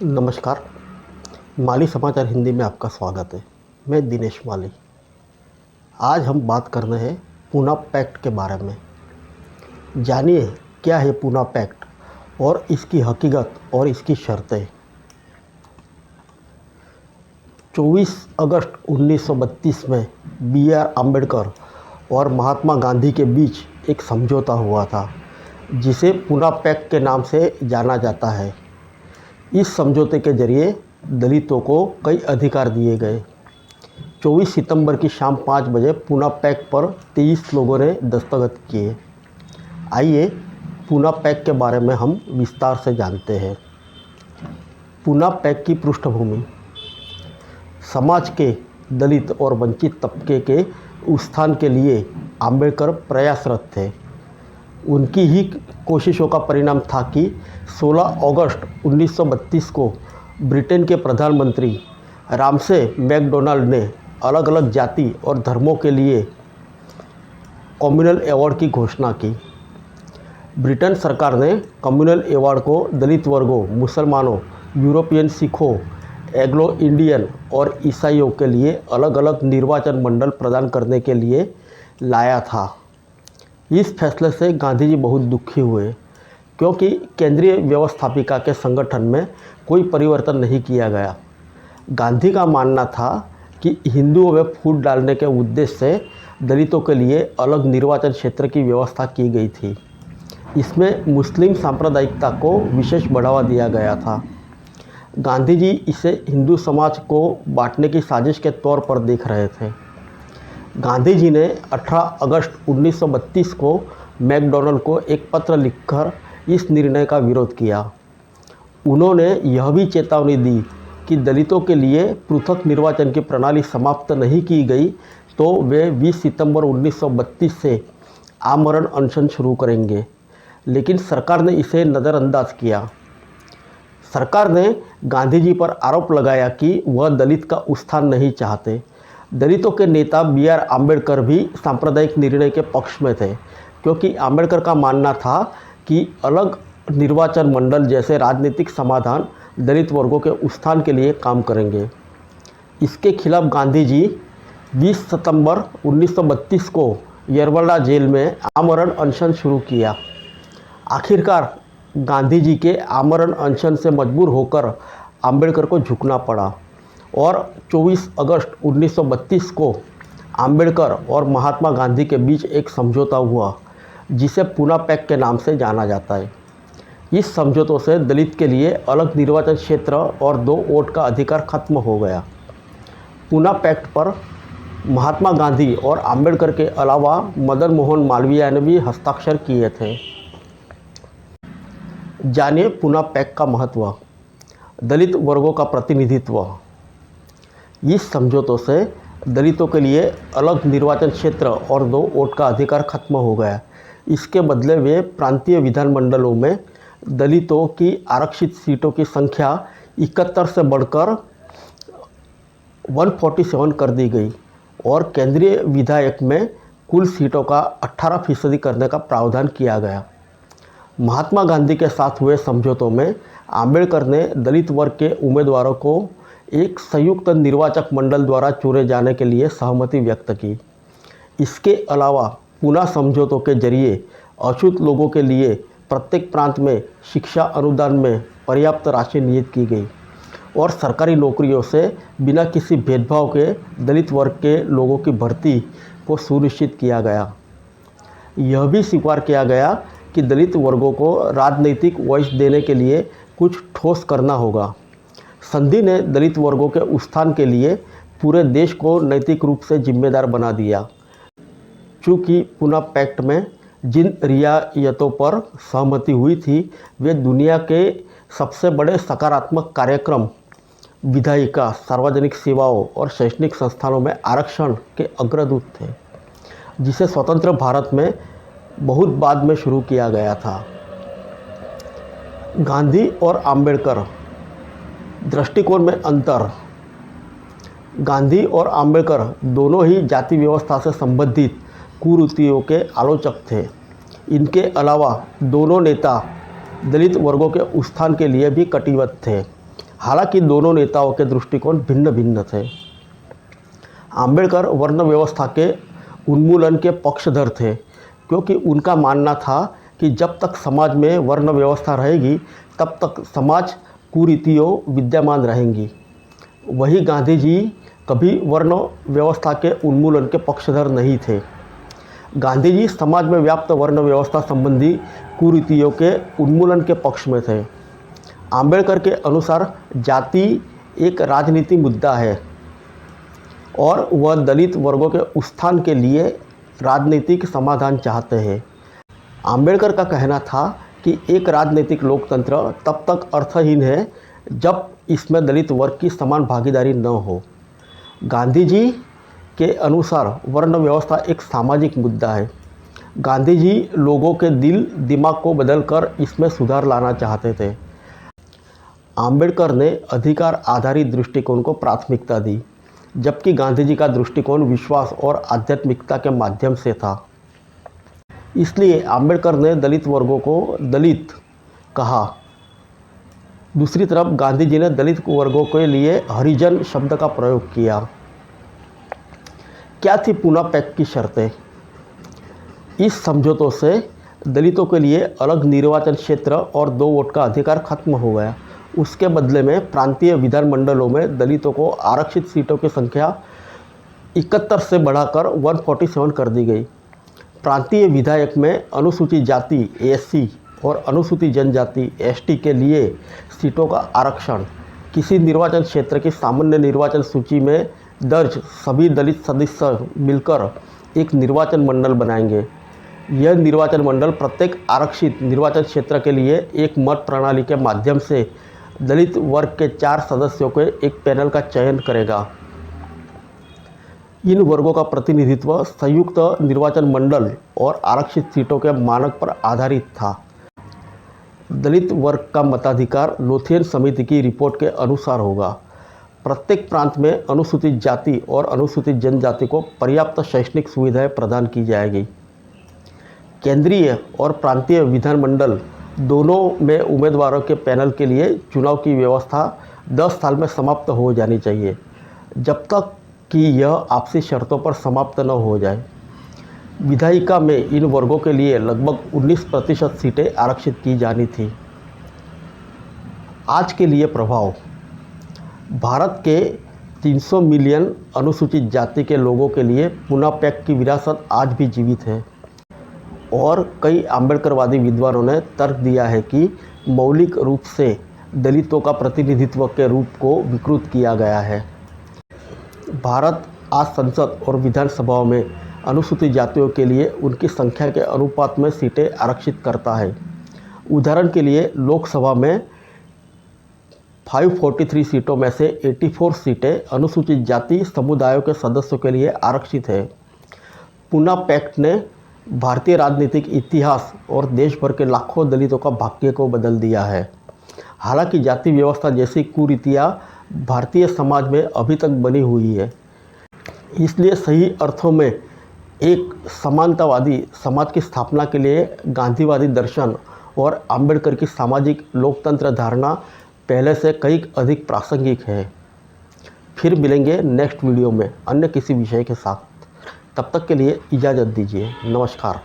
नमस्कार। माली समाचार हिंदी में आपका स्वागत है। मैं दिनेश माली। आज हम बात कर रहे हैं पूना पैक्ट के बारे में। जानिए क्या है पूना पैक्ट और इसकी हकीकत और इसकी शर्तें। 24 अगस्त 1932 में B.R. अम्बेडकर और महात्मा गांधी के बीच एक समझौता हुआ था, जिसे पूना पैक्ट के नाम से जाना जाता है। इस समझौते के जरिए दलितों को कई अधिकार दिए गए। 24 सितंबर की शाम 5 बजे पूना पैक्ट पर 23 लोगों ने दस्तखत किए। आइए पूना पैक्ट के बारे में हम विस्तार से जानते हैं। पूना पैक्ट की पृष्ठभूमि। समाज के दलित और वंचित तबके के उत्थान के लिए अम्बेडकर प्रयासरत थे। उनकी ही कोशिशों का परिणाम था कि 16 अगस्त 1932 को ब्रिटेन के प्रधानमंत्री रामसे मैकडोनाल्ड ने अलग अलग जाति और धर्मों के लिए कम्युनल अवार्ड की घोषणा की। ब्रिटेन सरकार ने कम्युनल अवार्ड को दलित वर्गों, मुसलमानों, यूरोपियन सिखों, एंग्लो इंडियन और ईसाइयों के लिए अलग अलग निर्वाचन मंडल प्रदान करने के लिए लाया था। इस फैसले से गांधी जी बहुत दुखी हुए, क्योंकि केंद्रीय व्यवस्थापिका के संगठन में कोई परिवर्तन नहीं किया गया। गांधी का मानना था कि हिंदुओं में फूट डालने के उद्देश्य से दलितों के लिए अलग निर्वाचन क्षेत्र की व्यवस्था की गई थी। इसमें मुस्लिम सांप्रदायिकता को विशेष बढ़ावा दिया गया था। गांधी जी इसे हिंदू समाज को बांटने की साजिश के तौर पर देख रहे थे। गांधी जी ने 18 अगस्त 1932 को मैकडोनाल्ड को एक पत्र लिखकर इस निर्णय का विरोध किया। उन्होंने यह भी चेतावनी दी कि दलितों के लिए पृथक निर्वाचन की प्रणाली समाप्त नहीं की गई तो वे 20 सितंबर 1932 से आमरण अनशन शुरू करेंगे, लेकिन सरकार ने इसे नज़रअंदाज किया। सरकार ने गांधी जी पर आरोप लगाया कि वह दलित का उत्थान नहीं चाहते। दलितों के नेता B.R. अम्बेडकर भी सांप्रदायिक निर्णय के पक्ष में थे, क्योंकि अम्बेडकर का मानना था कि अलग निर्वाचन मंडल जैसे राजनीतिक समाधान दलित वर्गों के उत्थान के लिए काम करेंगे। इसके खिलाफ गांधी जी 20 सितंबर 1932 को यरवड़ा जेल में आमरण अनशन शुरू किया। आखिरकार गांधी जी के आमरण अनशन से मजबूर होकर अम्बेडकर को झुकना पड़ा और 24 अगस्त 1932 को अम्बेडकर और महात्मा गांधी के बीच एक समझौता हुआ, जिसे पूना पैक्ट के नाम से जाना जाता है। इस समझौतों से दलित के लिए अलग निर्वाचन क्षेत्र और 2 वोट का अधिकार खत्म हो गया। पूना पैक्ट पर महात्मा गांधी और अम्बेडकर के अलावा मदन मोहन मालवीय ने भी हस्ताक्षर किए थे। जानिए पूना पैक्ट का महत्व। दलित वर्गों का प्रतिनिधित्व। इस समझौतों से दलितों के लिए अलग निर्वाचन क्षेत्र और 2 वोट का अधिकार खत्म हो गया। इसके बदले वे प्रांतीय विधानमंडलों में दलितों की आरक्षित सीटों की संख्या 71 से बढ़कर 147 कर दी गई और केंद्रीय विधायक में कुल सीटों का 18% करने का प्रावधान किया गया। महात्मा गांधी के साथ हुए समझौतों में अम्बेडकर ने दलित वर्ग के उम्मीदवारों को एक संयुक्त निर्वाचक मंडल द्वारा चुने जाने के लिए सहमति व्यक्त की। इसके अलावा पूना समझौतों के जरिए अछूत लोगों के लिए प्रत्येक प्रांत में शिक्षा अनुदान में पर्याप्त राशि नियत की गई और सरकारी नौकरियों से बिना किसी भेदभाव के दलित वर्ग के लोगों की भर्ती को सुनिश्चित किया गया। यह भी स्वीकार किया गया कि दलित वर्गों को राजनीतिक वॉइस देने के लिए कुछ ठोस करना होगा। संधि ने दलित वर्गों के उत्थान के लिए पूरे देश को नैतिक रूप से जिम्मेदार बना दिया। चूँकि पूना पैक्ट में जिन रियायतों पर सहमति हुई थी वे दुनिया के सबसे बड़े सकारात्मक कार्यक्रम, विधायिका, सार्वजनिक सेवाओं और शैक्षणिक संस्थानों में आरक्षण के अग्रदूत थे, जिसे स्वतंत्र भारत में बहुत बाद में शुरू किया गया था। गांधी और अम्बेडकर दृष्टिकोण में अंतर। गांधी और अम्बेडकर दोनों ही जाति व्यवस्था से संबंधित कुरीतियों के आलोचक थे। इनके अलावा दोनों नेता दलित वर्गों के उत्थान के लिए भी कटिबद्ध थे। हालांकि दोनों नेताओं के दृष्टिकोण भिन्न भिन्न थे। आम्बेडकर वर्ण व्यवस्था के उन्मूलन के पक्षधर थे, क्योंकि उनका मानना था कि जब तक समाज में वर्ण व्यवस्था रहेगी तब तक समाज कुरीतियों विद्यमान रहेंगी। वही गांधी जी कभी वर्ण व्यवस्था के उन्मूलन के पक्षधर नहीं थे। गांधी जी समाज में व्याप्त वर्ण व्यवस्था संबंधी कुरीतियों के उन्मूलन के पक्ष में थे। आम्बेडकर के अनुसार जाति एक राजनीतिक मुद्दा है और वह दलित वर्गों के उत्थान के लिए राजनीतिक समाधान चाहते हैं। आम्बेडकर का कहना था कि एक राजनीतिक लोकतंत्र तब तक अर्थहीन है जब इसमें दलित वर्ग की समान भागीदारी न हो। गांधी जी के अनुसार वर्ण व्यवस्था एक सामाजिक मुद्दा है। गांधी जी लोगों के दिल दिमाग को बदलकर इसमें सुधार लाना चाहते थे। आम्बेडकर ने अधिकार आधारित दृष्टिकोण को प्राथमिकता दी, जबकि गांधी जी का दृष्टिकोण विश्वास और आध्यात्मिकता के माध्यम से था। इसलिए आम्बेडकर ने दलित वर्गों को दलित कहा। दूसरी तरफ गांधी जी ने दलित वर्गों के लिए हरिजन शब्द का प्रयोग किया। क्या थी पूना पैक्ट की शर्तें? इस समझौतों से दलितों के लिए अलग निर्वाचन क्षेत्र और 2 वोट का अधिकार खत्म हो गया। उसके बदले में प्रांतीय विधानमंडलों में दलितों को आरक्षित सीटों की संख्या 71 से बढ़ाकर 147 कर दी गई। प्रांतीय विधायक में अनुसूचित जाति एससी और अनुसूचित जनजाति एसटी के लिए सीटों का आरक्षण, किसी निर्वाचन क्षेत्र की सामान्य निर्वाचन सूची में दर्ज सभी दलित सदस्य मिलकर एक निर्वाचन मंडल बनाएंगे। यह निर्वाचन मंडल प्रत्येक आरक्षित निर्वाचन क्षेत्र के लिए एक मत प्रणाली के माध्यम से दलित वर्ग के 4 सदस्यों के एक पैनल का चयन करेगा। इन वर्गों का प्रतिनिधित्व संयुक्त निर्वाचन मंडल और आरक्षित सीटों के मानक पर आधारित था। दलित वर्ग का मताधिकार लोथियन समिति की रिपोर्ट के अनुसार होगा। प्रत्येक प्रांत में अनुसूचित जाति और अनुसूचित जनजाति को पर्याप्त शैक्षणिक सुविधाएं प्रदान की जाएगी। केंद्रीय और प्रांतीय विधानमंडल दोनों में उम्मीदवारों के पैनल के लिए चुनाव की व्यवस्था 10 साल में समाप्त हो जानी चाहिए, जब तक कि यह आपसी शर्तों पर समाप्त न हो जाए। विधायिका में इन वर्गों के लिए लगभग 19% सीटें आरक्षित की जानी थी। आज के लिए प्रभाव: भारत के 300 मिलियन अनुसूचित जाति के लोगों के लिए पूना पैक्ट की विरासत आज भी जीवित है और कई आम्बेडकरवादी विद्वानों ने तर्क दिया है कि मौलिक रूप से दलितों का प्रतिनिधित्व के रूप को विकृत किया गया है। भारत आज संसद और विधानसभाओं में अनुसूचित जातियों के लिए उनकी संख्या के अनुपात में सीटें आरक्षित करता है। उदाहरण के लिए लोकसभा में 543 सीटों में से 84 सीटें अनुसूचित जाति समुदायों के सदस्यों के लिए आरक्षित है। पूना पैक्ट ने भारतीय राजनीतिक इतिहास और देश भर के लाखों दलितों का भाग्य को बदल दिया है। हालांकि जाति व्यवस्था जैसी कुरीतियाँ भारतीय समाज में अभी तक बनी हुई है, इसलिए सही अर्थों में एक समानतावादी समाज की स्थापना के लिए गांधीवादी दर्शन और आम्बेडकर की सामाजिक लोकतंत्र धारणा पहले से कई अधिक प्रासंगिक है। फिर मिलेंगे नेक्स्ट वीडियो में अन्य किसी विषय के साथ। तब तक के लिए इजाज़त दीजिए। नमस्कार।